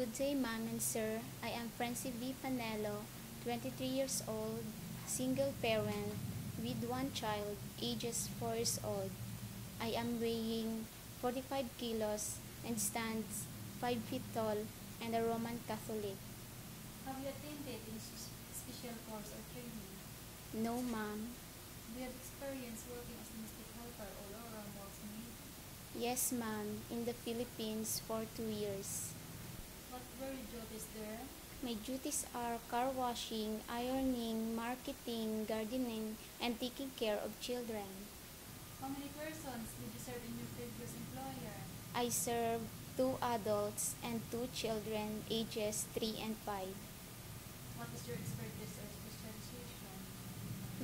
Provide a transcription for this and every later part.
Good day, ma'am and sir. I am Francie V. Panelo, 23 years old, single parent, with one child, ages 4 years old. I am weighing 45 kilos and stands 5 feet tall and a Roman Catholic. Have you attended any special course or training? No, ma'am. Do you have experience working as domestic helper all around Bosnia? Yes, ma'am. In the Philippines for 2 years. What were your duties there? My duties are car washing, ironing, marketing, gardening, and taking care of children. How many persons did you serve in your previous employer? I serve 2 adults and 2 children ages 3 and 5. What is your expertise or specialization?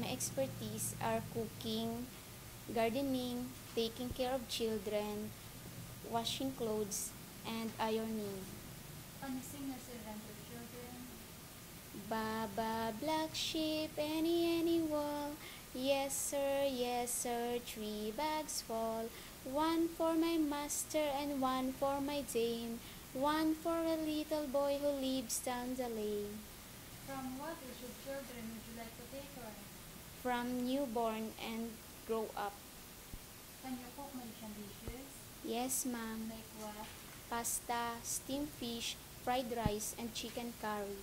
My expertise are cooking, gardening, taking care of children, washing clothes, and ironing. Can you sing or run for children? Baba, black sheep, any wall. Yes sir, 3 bags full. 1 for my master and 1 for my dame. 1 for a little boy who lives down the lane. From what age of children would you like to take her? From newborn and grow up. Can you cook Malaysian dishes? Yes, ma'am. Like what? Pasta, steamed fish, fried rice, and chicken curry.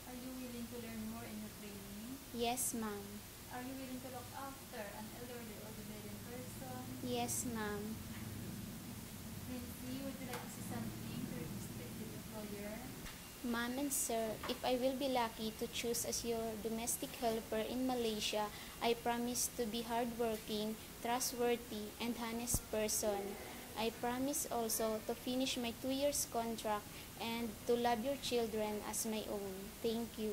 Are you willing to learn more in your training? Yes, ma'am. Are you willing to look after an elderly or bedridden person? Yes, ma'am. Lindsay, would you like to say something to your prospective employer? Ma'am and sir, if I will be lucky to choose as your domestic helper in Malaysia, I promise to be hardworking, trustworthy, and honest person. I promise also to finish my 2 years contract and to love your children as my own. Thank you.